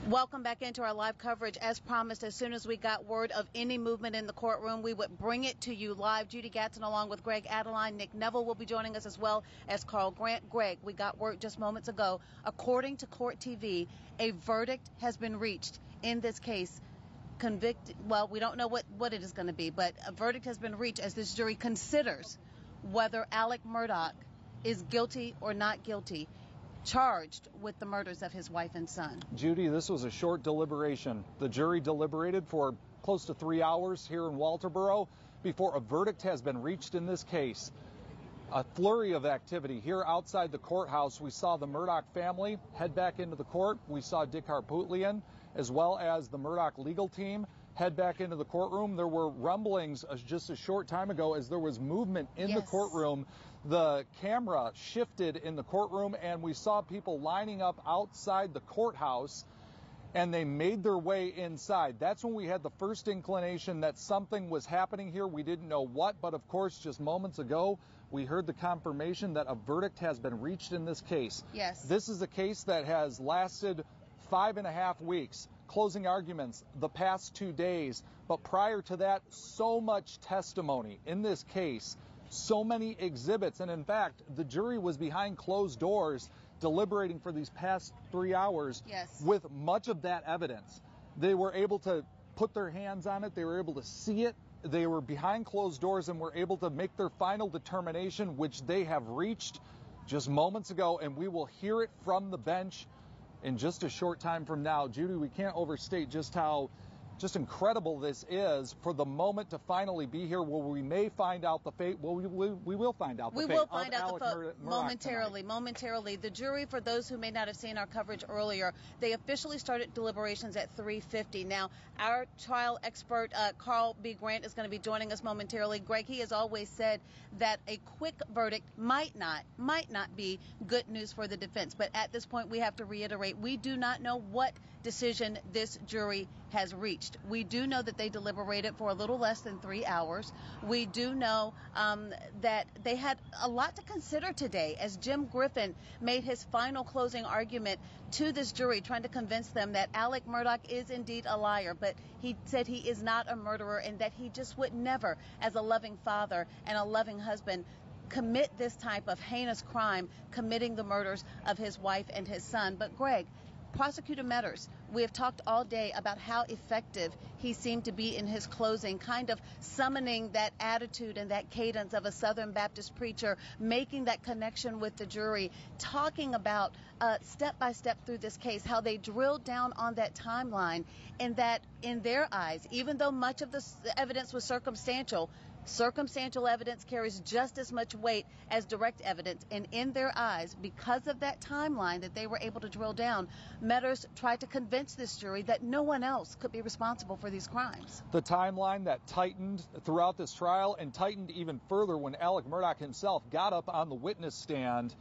Welcome back into our live coverage. As promised, as soon as we got word of any movement in the courtroom, we would bring it to you live. Judy Gatson along with Greg Adeline. Nick Neville will be joining us as well as Carl Grant. Greg, we got word just moments ago. According to Court TV, a verdict has been reached in this case. Well, we don't know what it is going to be, but a verdict has been reached as this jury considers whether Alec Murdaugh is guilty or not guilty, charged with the murders of his wife and son. Judy, this was a short deliberation. The jury deliberated for close to 3 hours here in Walterboro before a verdict has been reached in this case. A flurry of activity here outside the courthouse. We saw the Murdaugh family head back into the court. We saw Dick Harpootlian, as well as the Murdaugh legal team, head back into the courtroom. There were rumblings just a short time ago as there was movement in the courtroom. The camera shifted in the courtroom and we saw people lining up outside the courthouse and they made their way inside. That's when we had the first inclination that something was happening here. We didn't know what, but of course, just moments ago, we heard the confirmation that a verdict has been reached in this case. Yes. This is a case that has lasted 5.5 weeks. Closing arguments the past 2 days, but prior to that, so much testimony in this case, so many exhibits, and in fact, the jury was behind closed doors deliberating for these past 3 hours with much of that evidence. They were able to put their hands on it, they were able to see it, they were behind closed doors and were able to make their final determination, which they have reached just moments ago, and we will hear it from the bench in just a short time from now. Judy, we can't overstate just how incredible this is for the moment to finally be here where we may find out the fate. Well, we will find out the fate. We will find out the fate momentarily. The jury, for those who may not have seen our coverage earlier, they officially started deliberations at 3:50. Now, our trial expert, Carl B. Grant, is going to be joining us momentarily. Greg, he has always said that a quick verdict might not be good news for the defense. But at this point, we have to reiterate, we do not know what decision this jury has reached. We do know that they deliberated for a little less than 3 hours. We do know that they had a lot to consider today as Jim Griffin made his final closing argument to this jury, trying to convince them that Alec Murdaugh is indeed a liar, but he said he is not a murderer and that he just would never, as a loving father and a loving husband, commit this type of heinous crime, committing the murders of his wife and his son. But Greg, Prosecutor Metters, we have talked all day about how effective he seemed to be in his closing, kind of summoning that attitude and that cadence of a Southern Baptist preacher, making that connection with the jury, talking about step by step through this case, how they drilled down on that timeline, and that in their eyes, even though much of the evidence was circumstantial evidence carries just as much weight as direct evidence. And in their eyes, because of that timeline that they were able to drill down, Metters tried to convince this jury that no one else could be responsible for these crimes. The timeline that tightened throughout this trial and tightened even further when Alec Murdaugh himself got up on the witness stand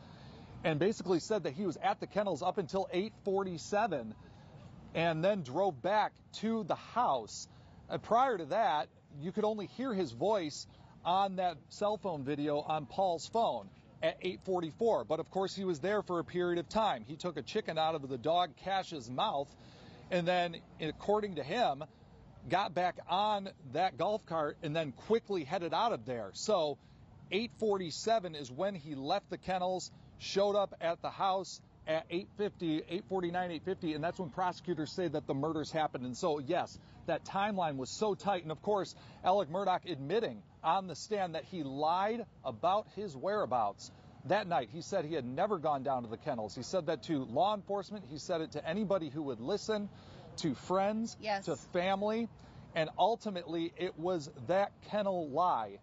and basically said that he was at the kennels up until 8:47 and then drove back to the house. Prior to that, you could only hear his voice on that cell phone video on Paul's phone at 8:44. But of course, he was there for a period of time. He took a chicken out of the dog Cash's mouth and then, according to him, got back on that golf cart and then quickly headed out of there. So 8:47 is when he left the kennels, showed up at the house at 8:49, 8:50, and that's when prosecutors say that the murders happened. And so, yes, that timeline was so tight. And of course, Alec Murdaugh admitting on the stand that he lied about his whereabouts. That night, he said he had never gone down to the kennels. He said that to law enforcement. He said it to anybody who would listen, to friends, to family. And ultimately, it was that kennel lie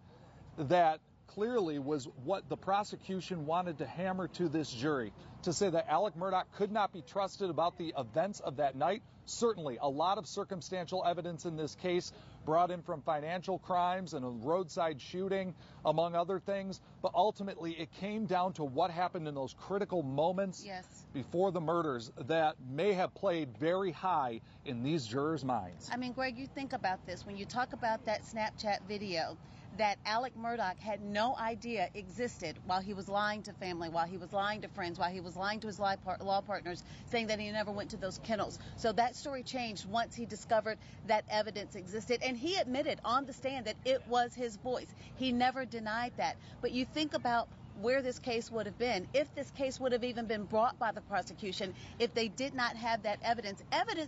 that clearly was what the prosecution wanted to hammer to this jury, to say that Alec Murdaugh could not be trusted about the events of that night. Certainly, a lot of circumstantial evidence in this case brought in from financial crimes and a roadside shooting, among other things. But ultimately, it came down to what happened in those critical moments before the murders that may have played very high in these jurors' minds. I mean, Greg, you think about this. When you talk about that Snapchat video that Alec Murdaugh had no idea existed while he was lying to family, while he was lying to friends, while he was lying to his law partners, saying that he never went to those kennels. So that story changed once he discovered that evidence existed. And he admitted on the stand that it was his voice. He never denied that. But you think about where this case would have been, if this case would have even been brought by the prosecution, if they did not have that evidence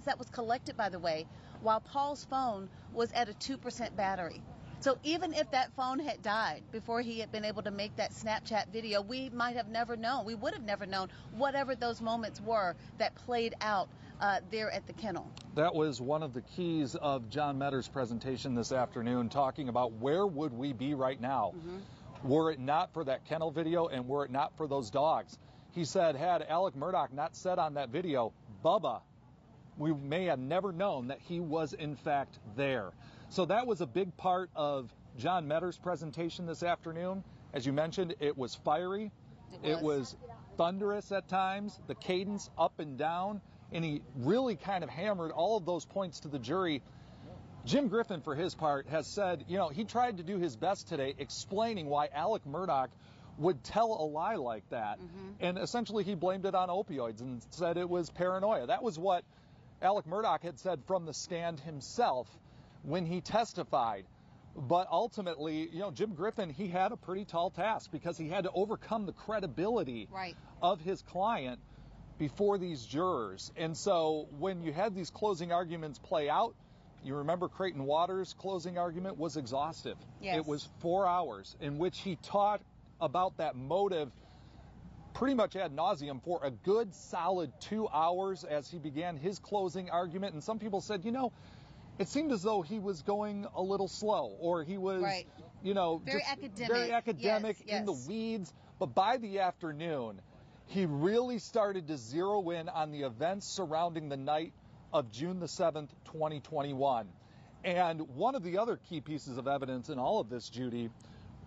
that was collected, by the way, while Paul's phone was at a 2% battery. So even if that phone had died before he had been able to make that Snapchat video, we might have never known. We would have never known whatever those moments were that played out there at the kennel. That was one of the keys of John Meddar's presentation this afternoon, talking about where would we be right now were it not for that kennel video and were it not for those dogs. He said, had Alec Murdaugh not said on that video, Bubba, we may have never known that he was in fact there. So that was a big part of John Meddar's presentation this afternoon. As you mentioned, it was fiery. It was thunderous at times, the cadence up and down, and he really kind of hammered all of those points to the jury. Jim Griffin, for his part, has said, you know, he tried to do his best today explaining why Alec Murdaugh would tell a lie like that. And essentially he blamed it on opioids and said it was paranoia. That was what Alec Murdaugh had said from the stand himself when he testified. But ultimately, you know, Jim Griffin, he had a pretty tall task because he had to overcome the credibility of his client before these jurors. And so when you had these closing arguments play out, you remember Creighton Waters' closing argument was exhaustive. Yes. It was 4 hours in which he taught about that motive pretty much ad nauseum for a good solid 2 hours as he began his closing argument. And some people said, you know, it seemed as though he was going a little slow, or he was, you know, very academic in the weeds. But by the afternoon, he really started to zero in on the events surrounding the night of June the 7th, 2021. And one of the other key pieces of evidence in all of this, Judy,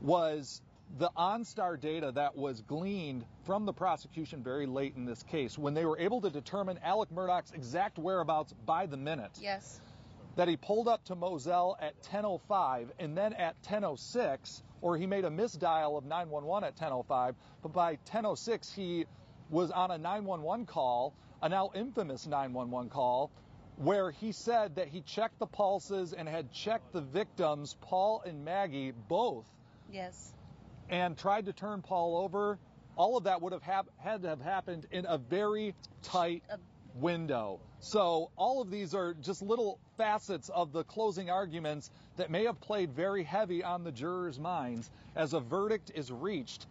was the OnStar data that was gleaned from the prosecution very late in this case, when they were able to determine Alec Murdaugh's exact whereabouts by the minute. Yes. That he pulled up to Moselle at 10:05 and then at 10:06, or he made a misdial of 911 at 10:05, but by 10:06 he was on a 911 call, a now infamous 911 call, where he said that he checked the pulses and had checked the victims, Paul and Maggie, both. Yes. And tried to turn Paul over. All of that would have had to have happened in a very tight window. So all of these are just little facets of the closing arguments that may have played very heavy on the jurors' minds as a verdict is reached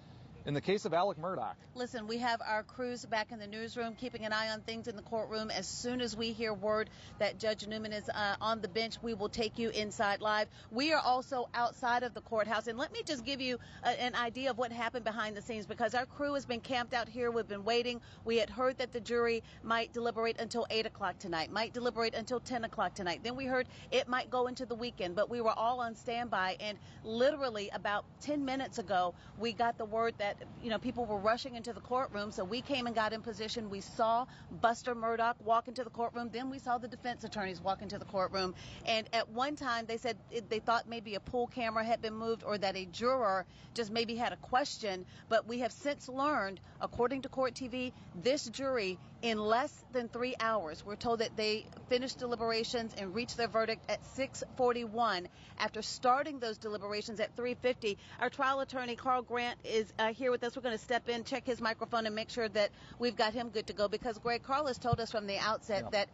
in the case of Alec Murdaugh. Listen, we have our crews back in the newsroom keeping an eye on things in the courtroom. As soon as we hear word that Judge Newman is on the bench, we will take you inside live. We are also outside of the courthouse. And let me just give you an idea of what happened behind the scenes, because our crew has been camped out here. We've been waiting. We had heard that the jury might deliberate until 8 o'clock tonight, might deliberate until 10 o'clock tonight. Then we heard it might go into the weekend, but we were all on standby. And literally about 10 minutes ago, we got the word that, you know, people were rushing into the courtroom. So we came and got in position. We saw Buster Murdaugh walk into the courtroom. Then we saw the defense attorneys walk into the courtroom. And at one time they said they thought maybe a pool camera had been moved or that a juror just maybe had a question. But we have since learned, according to Court TV, this jury in less than 3 hours, we're told that they finished deliberations and reached their verdict at 6:41 after starting those deliberations at 3:50. Our trial attorney, Carl Grant, is here with us. We're going to step in, check his microphone, and make sure that we've got him good to go, because Greg, Carl has told us from the outset that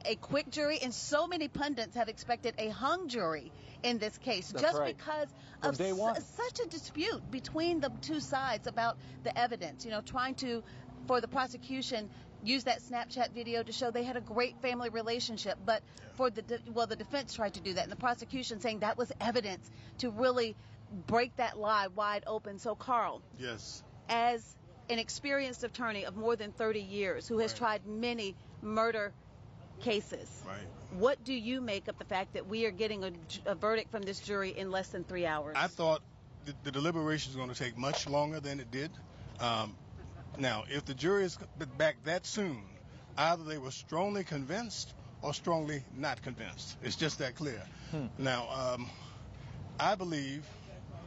a quick jury, and so many pundits have expected a hung jury in this case. That's just right. Because from of day one. Such a dispute between the two sides about the evidence, you know, trying to, for the prosecution, use that Snapchat video to show they had a great family relationship. But for the defense tried to do that, and the prosecution saying that was evidence to really break that lie wide open. So, Carl. Yes. As an experienced attorney of more than 30 years who has tried many murder cases, what do you make of the fact that we are getting a verdict from this jury in less than 3 hours? I thought the deliberation was going to take much longer than it did. Now, if the jury is back that soon, either they were strongly convinced or strongly not convinced. It's just that clear. Now, I believe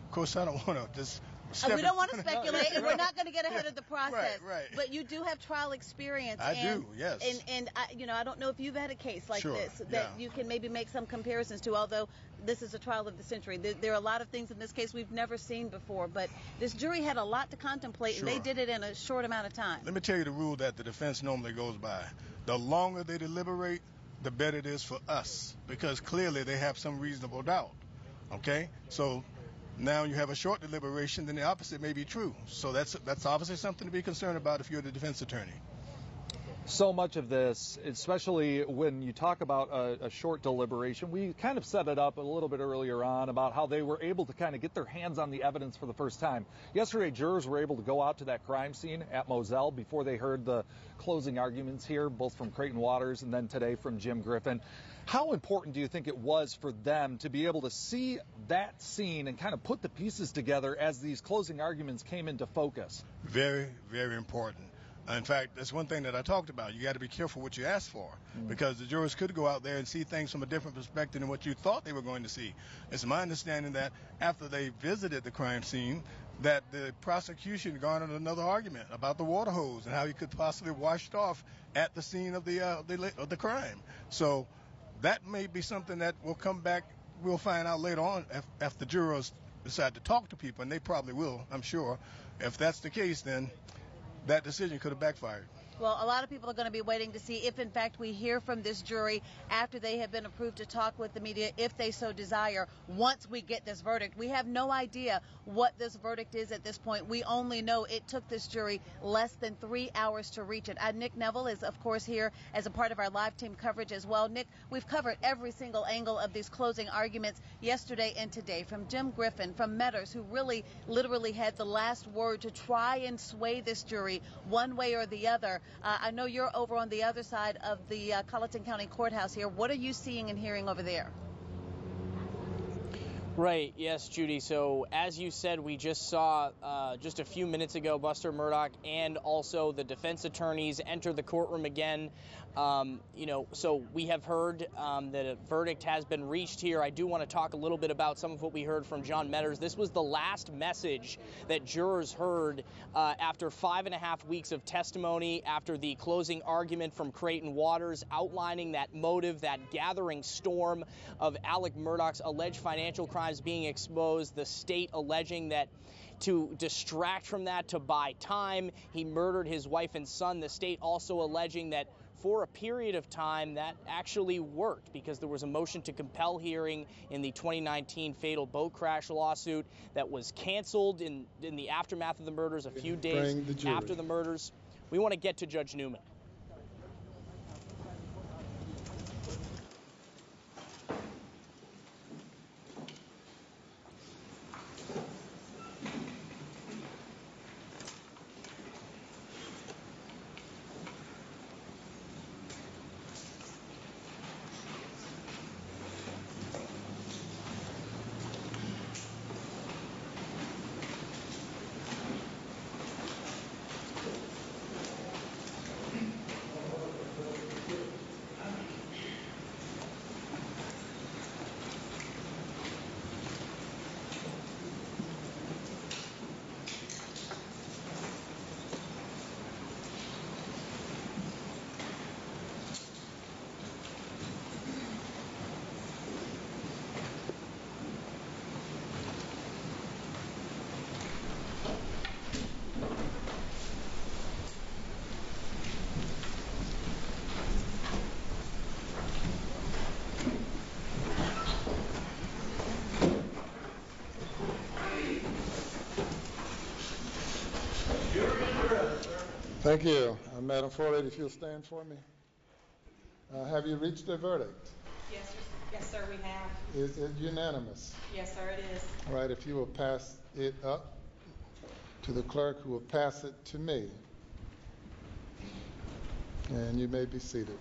Of course, I don't want to just. We don't want to speculate, and we're not going to get ahead of the process. Right. But you do have trial experience. I do, yes. And I don't know if you've had a case like Sure, this that you can maybe make some comparisons to, although this is a trial of the century. There are a lot of things in this case we've never seen before, but this jury had a lot to contemplate, and they did it in a short amount of time. Let me tell you the rule that the defense normally goes by. The longer they deliberate, the better it is for us, because clearly they have some reasonable doubt. Okay? So now you have a short deliberation, then the opposite may be true. So that's obviously something to be concerned about if you're the defense attorney. So much of this, especially when you talk about a short deliberation, we kind of set it up a little bit earlier on about how they were able to kind of get their hands on the evidence for the first time. Yesterday, jurors were able to go out to that crime scene at Moselle before they heard the closing arguments here, both from Creighton Waters and then today from Jim Griffin. How important do you think it was for them to be able to see that scene and kind of put the pieces together as these closing arguments came into focus? Very, very important. In fact, that's one thing that I talked about. You got to be careful what you ask for, because the jurors could go out there and see things from a different perspective than what you thought they were going to see. It's my understanding that after they visited the crime scene, that the prosecution garnered another argument about the water hose and how he could possibly washed off at the scene of the crime. So that may be something that will come back. We'll find out later on if the jurors decide to talk to people, and they probably will, I'm sure. If that's the case, then that decision could have backfired. Well, a lot of people are going to be waiting to see if, in fact, we hear from this jury after they have been approved to talk with the media, if they so desire, once we get this verdict. We have no idea what this verdict is at this point. We only know it took this jury less than 3 hours to reach it. Nick Neville is, of course, here as a part of our live team coverage as well. Nick, we've covered every single angle of these closing arguments yesterday and today, from Jim Griffin, from Meadors, who really literally had the last word to try and sway this jury one way or the other. I know you're over on the other side of the Colleton County Courthouse here. What are you seeing and hearing over there? Right. Yes, Judy. So as you said, we just saw just a few minutes ago, Buster Murdaugh and also the defense attorneys enter the courtroom again. So we have heard that a verdict has been reached here. I do want to talk a little bit about some of what we heard from John Meadors. This was the last message that jurors heard after 5.5 weeks of testimony, after the closing argument from Creighton Waters outlining that motive, that gathering storm of Alec Murdaugh's alleged financial crimes being exposed, the state alleging that to distract from that, to buy time, he murdered his wife and son. The state also alleging that for a period of time that actually worked, because there was a motion to compel hearing in the 2019 fatal boat crash lawsuit that was canceled in the aftermath of the murders, a few days after the murders. We want to get to Judge Newman. Thank you. Madam Forlady, if you'll stand for me. Have you reached a verdict? Yes, sir, we have. Is it unanimous? Yes, sir, it is. All right, if you will pass it up to the clerk, who will pass it to me. And you may be seated.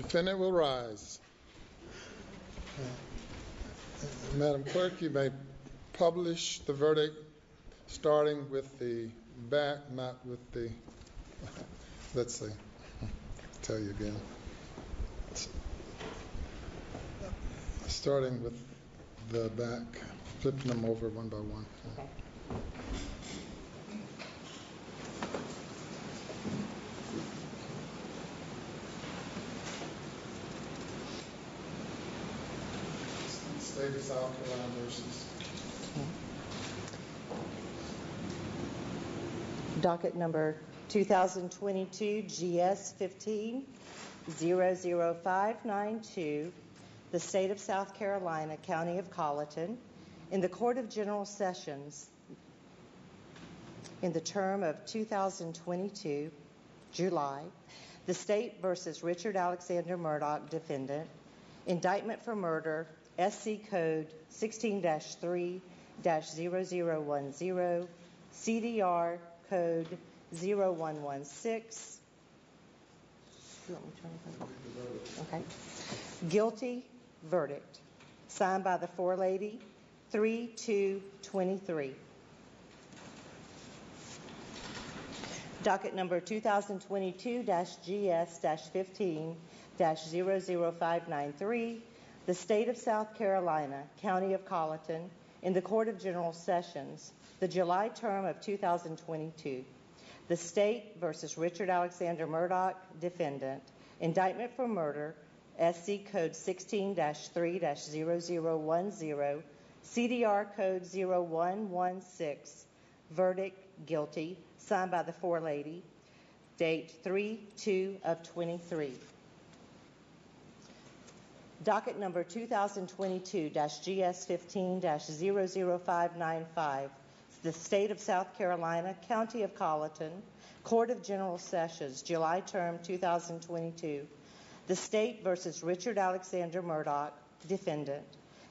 Defendant will rise. Madam Clerk, you may publish the verdict starting with the back, not with the, let's see, I'll tell you again. Starting with the back, flipping them over one by one. Okay. State of South Carolina versus. Docket number 2022 GS 15-00592, the State of South Carolina, County of Colleton, in the Court of General Sessions in the term of 2022, July, the State versus Richard Alexander Murdaugh, defendant, indictment for murder, SC Code 16-3-0010, CDR Code 0116. Okay. Guilty verdict. Signed by the forelady, 3-2-23. Docket number 2022-GS-15-00593, the State of South Carolina, County of Colleton, in the Court of General Sessions, the July term of 2022. The State versus Richard Alexander Murdaugh, defendant. Indictment for murder, SC Code 16-3-0010, CDR Code 0116. Verdict, guilty. Signed by the forelady. Date 3/2/23. Docket number 2022-GS15-00595, the State of South Carolina, County of Colleton, Court of General Sessions, July term 2022. The State versus Richard Alexander Murdaugh, defendant.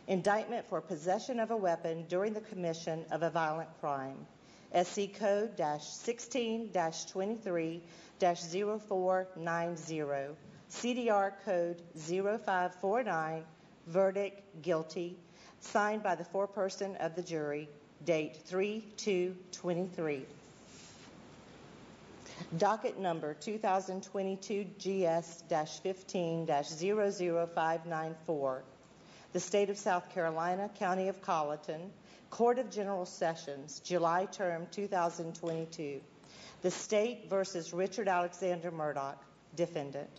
Indictment for possession of a weapon during the commission of a violent crime. SC Code -16-23-0490. CDR Code 0549, verdict, guilty, signed by the foreperson of the jury, date 3/2/23. Docket number 2022 GS-15-00594, the State of South Carolina, County of Colleton, Court of General Sessions, July term 2022. The State versus Richard Alexander Murdaugh, defendant.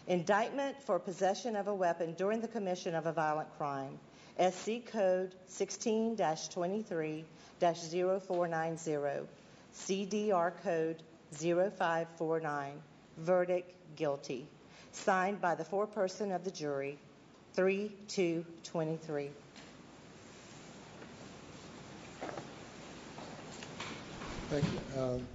Indictment for possession of a weapon during the commission of a violent crime. SC Code 16-23-0490. CDR Code 0549. Verdict, guilty. Signed by the foreperson of the jury, 3/2/23. Thank you.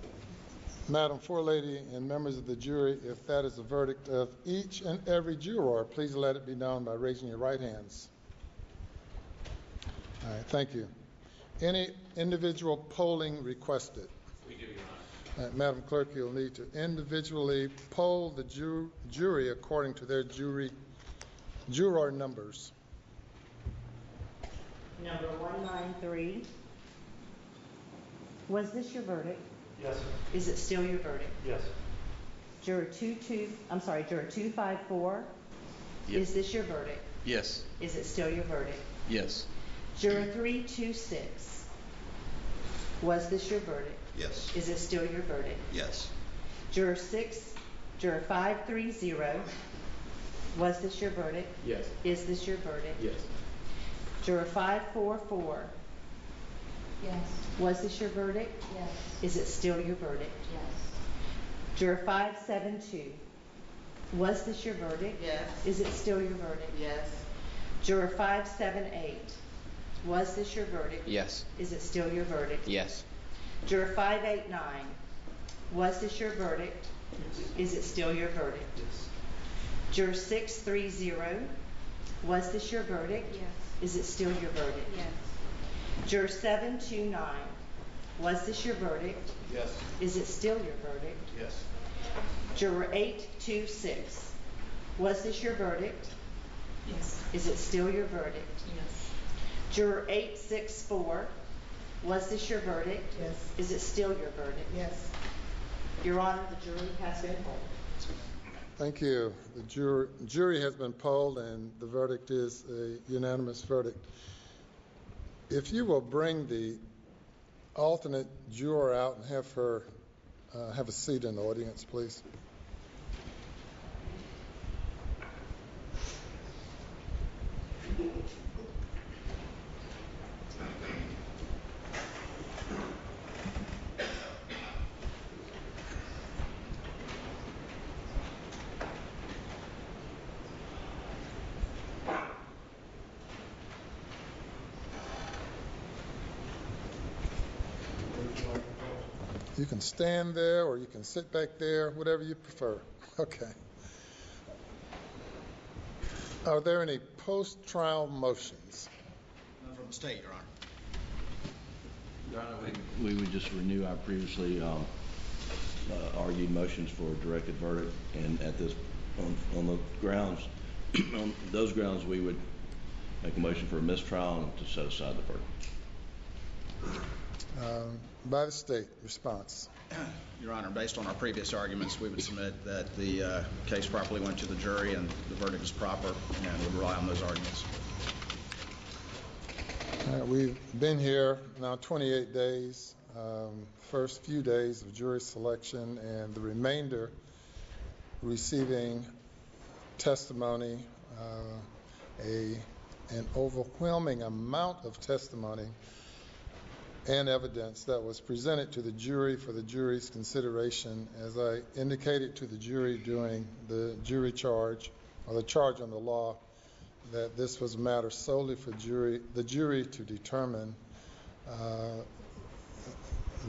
Madam Forelady and members of the jury, if that is the verdict of each and every juror, please let it be known by raising your right hands. All right, thank you. Any individual polling requested? We do, Your Honor. Madam Clerk, you'll need to individually poll the jury according to their juror numbers. Number 193. Was this your verdict? Yes, sir. Is it still your verdict? Yes. Juror 254. Yep. Is this your verdict? Yes. Is it still your verdict? Yes. Juror 326. Was this your verdict? Yes. Is it still your verdict? Yes. Juror 530. Was this your verdict? Yes. Is this your verdict? Yes. Juror 544. Yes. Was this your verdict? Yes. Is it still your verdict? Yes. Juror 572. Was this your verdict? Yes. Is it still your verdict? Yes. Juror 578. Was this your verdict? Yes. Is it still your verdict? Yes. Juror 589. Was this your verdict? Is it still your verdict? Yes. Juror 630. Was this your verdict? Yes. Is it still your verdict? Yes. Juror 729. Was this your verdict? Yes. Is it still your verdict? Yes. Juror 826. Was this your verdict? Yes. Is it still your verdict? Yes. Juror 864, was this your verdict? Yes. Is it still your verdict? Yes. Your Honor, the jury has been polled. Thank you. The jury has been polled, and the verdict is a unanimous verdict. If you will bring the alternate juror out and have her have a seat in the audience, please. You can stand there or you can sit back there, whatever you prefer. Okay. Are there any post-trial motions? None from the state, Your Honor. Your Honor, we would just renew our previously argued motions for a directed verdict, and at this, on the grounds, on those grounds, we would make a motion for a mistrial and to set aside the verdict. By the state, response. Your Honor, based on our previous arguments, we would submit that the case properly went to the jury and the verdict is proper, and would rely on those arguments. We've been here now 28 days, first few days of jury selection, and the remainder receiving testimony, an overwhelming amount of testimony and evidence that was presented to the jury for the jury's consideration. As I indicated to the jury during the jury charge, or the charge on the law, that this was a matter solely for the jury to determine.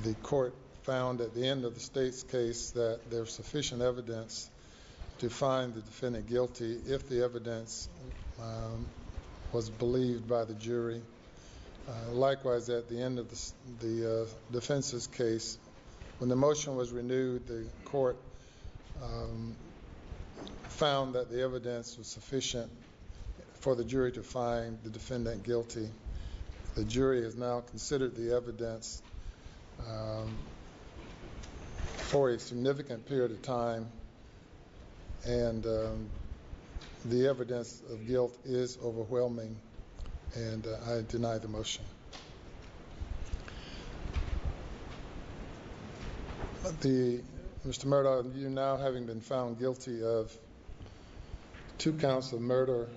The court found at the end of the state's case that there's sufficient evidence to find the defendant guilty if the evidence was believed by the jury. Likewise, at the end of the defense's case, when the motion was renewed, the court found that the evidence was sufficient for the jury to find the defendant guilty. The jury has now considered the evidence for a significant period of time, and the evidence of guilt is overwhelming, and I deny the motion. Mr. Murdaugh, you now having been found guilty of 2 counts of murder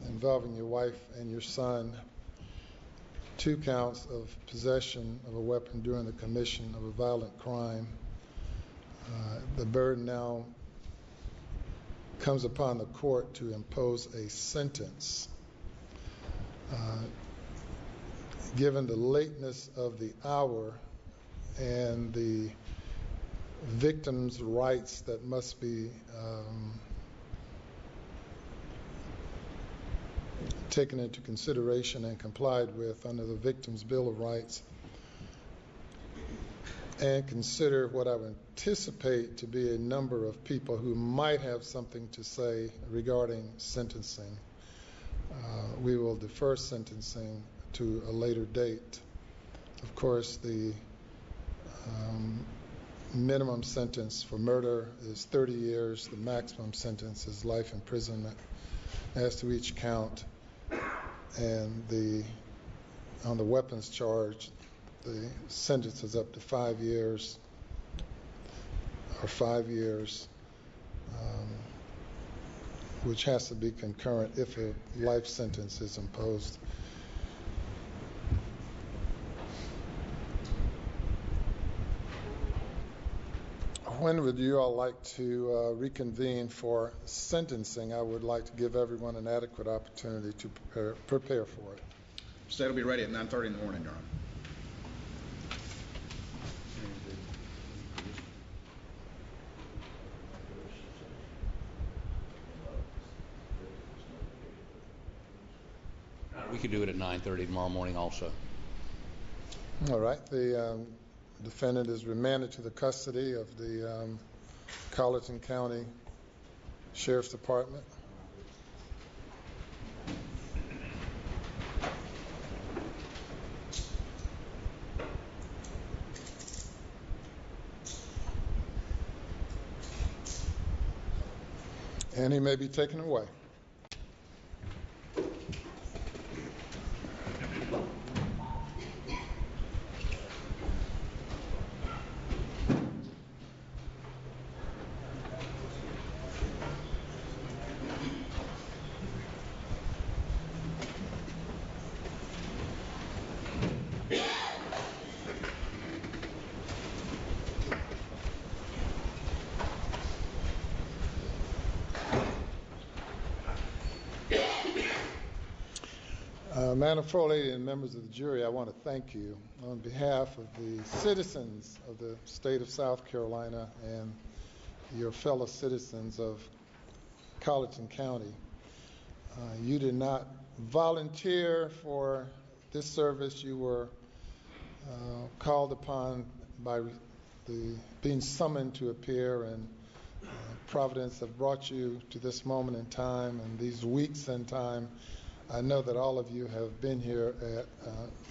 involving your wife and your son, 2 counts of possession of a weapon during the commission of a violent crime, the burden now comes upon the court to impose a sentence. Given the lateness of the hour and the victim's rights that must be taken into consideration and complied with under the Victim's Bill of Rights, and consider what I would anticipate to be a number of people who might have something to say regarding sentencing, we will defer sentencing to a later date. Of course, the minimum sentence for murder is 30 years. The maximum sentence is life imprisonment as to each count. And on the weapons charge, the sentence is up to 5 years, or 5 years, which has to be concurrent if a life sentence is imposed. When would you all like to reconvene for sentencing? I would like to give everyone an adequate opportunity to prepare for it. State will be ready at 9:30 in the morning, Your Honor. We could do it at 9:30 tomorrow morning also. All right. The defendant is remanded to the custody of the Colleton County Sheriff's Department. And he may be taken away. Madam Floor Lady and members of the jury, I want to thank you on behalf of the citizens of the state of South Carolina and your fellow citizens of Colleton County. You did not volunteer for this service. You were called upon by being summoned to appear, and Providence have brought you to this moment in time and these weeks in time. I know that all of you have been here at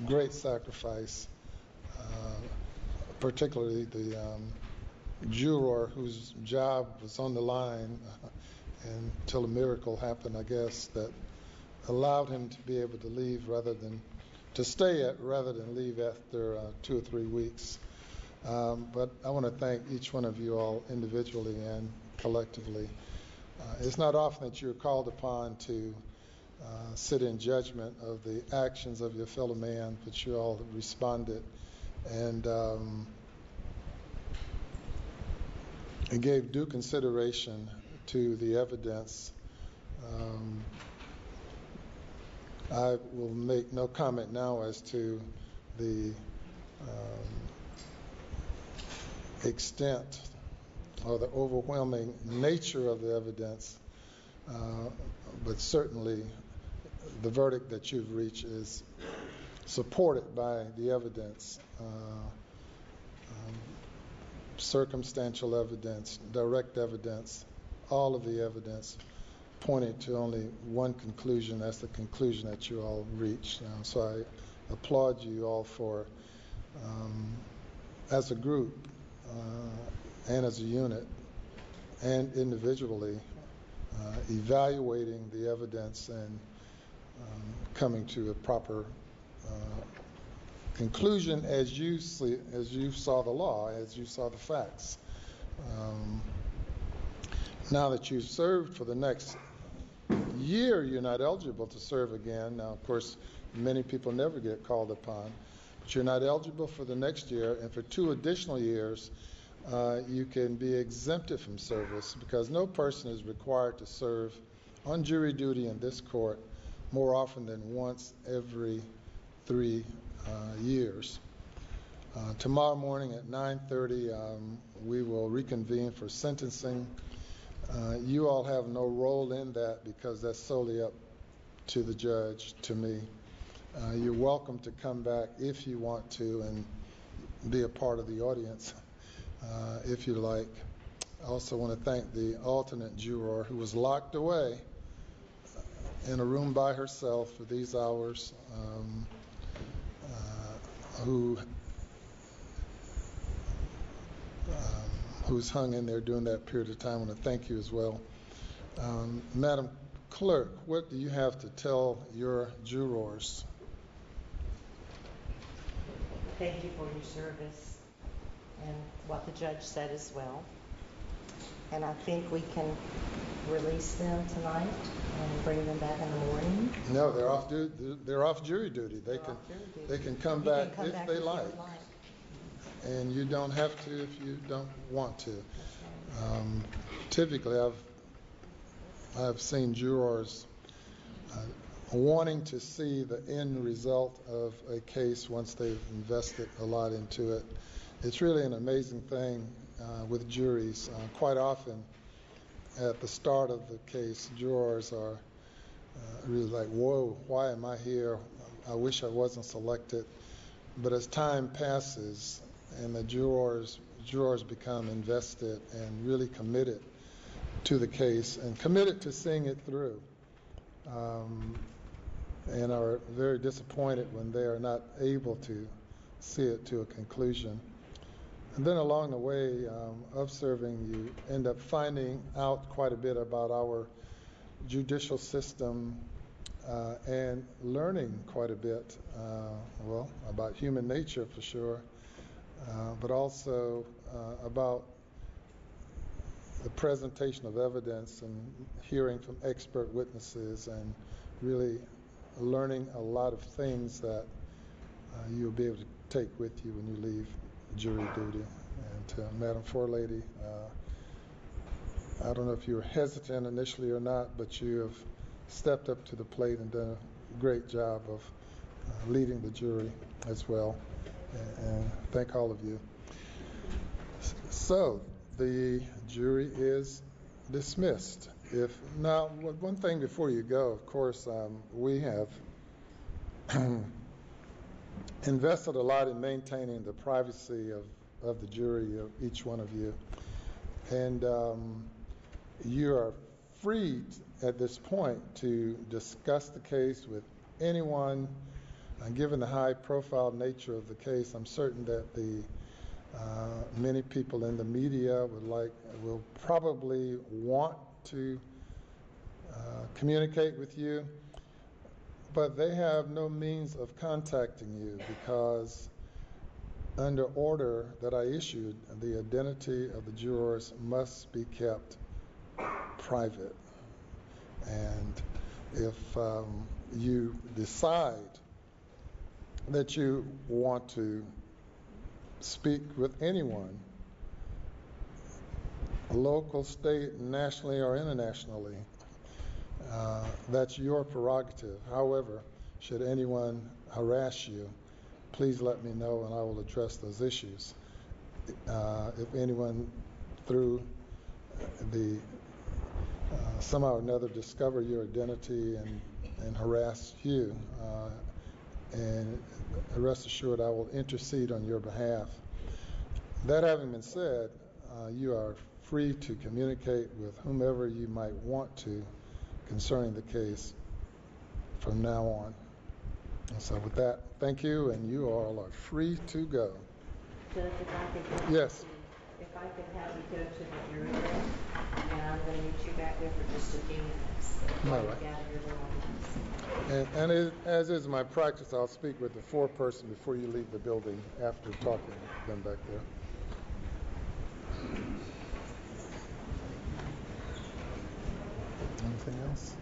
great sacrifice, particularly the juror whose job was on the line until a miracle happened, I guess, that allowed him to be able to leave rather than leave after 2 or 3 weeks. But I want to thank each one of you all individually and collectively. It's not often that you're called upon to sit in judgment of the actions of your fellow man, but you all responded and gave due consideration to the evidence. I will make no comment now as to the extent or the overwhelming nature of the evidence, but certainly the verdict that you've reached is supported by the evidence, circumstantial evidence, direct evidence, all of the evidence pointed to only one conclusion. That's the conclusion that you all reached. So I applaud you all for, as a group and as a unit and individually, evaluating the evidence and coming to a proper conclusion as you saw the law, as you saw the facts. Now that you've served for the next year, you're not eligible to serve again. Now, of course, many people never get called upon, but you're not eligible for the next year, and for 2 additional years, you can be exempted from service because no person is required to serve on jury duty in this court more often than once every 3 years. Tomorrow morning at 9:30, we will reconvene for sentencing. You all have no role in that because that's solely up to the judge, to me. You're welcome to come back if you want to and be a part of the audience if you like. I also want to thank the alternate juror who was locked away in a room by herself for these hours, who's hung in there during that period of time. I want to thank you as well. Madam Clerk, what do you have to tell your jurors? Thank you for your service and what the judge said as well. And I think we can release them tonight and bring them back in the morning. No, they're off jury duty. They can come back if they like. And you don't have to if you don't want to. Typically, I've seen jurors wanting to see the end result of a case once they've invested a lot into it. It's really an amazing thing with juries. Quite often, at the start of the case, jurors are really like, whoa, why am I here? I wish I wasn't selected. But as time passes and the jurors become invested and really committed to the case and committed to seeing it through, and are very disappointed when they are not able to see it to a conclusion. And then along the way of serving, you end up finding out quite a bit about our judicial system and learning quite a bit, about human nature for sure, but also about the presentation of evidence and hearing from expert witnesses, and really learning a lot of things that you'll be able to take with you when you leave jury duty. And to Madam Forelady, I don't know if you were hesitant initially or not, but you have stepped up to the plate and done a great job of leading the jury as well. And thank all of you. So the jury is dismissed. Now, one thing before you go, of course, we have invested a lot in maintaining the privacy of the jury, of each one of you. And you are free at this point to discuss the case with anyone. And given the high-profile nature of the case, I'm certain that the many people in the media will probably want to communicate with you, but they have no means of contacting you because under order that I issued, the identity of the jurors must be kept private. And if you decide that you want to speak with anyone, local, state, nationally, or internationally, that's your prerogative. However, should anyone harass you, please let me know and I will address those issues. If anyone through the somehow or another discover your identity and harass you, and rest assured I will intercede on your behalf. That having been said, you are free to communicate with whomever you might want to concerning the case from now on. And so with that, thank you, and you all are free to go. Judge, if I could yes. If I could have you go to the jury room, and I'm going to meet you back there for just a few minutes. All right. And as is my practice, I'll speak with the foreperson before you leave the building after talking to them back there. Anything else?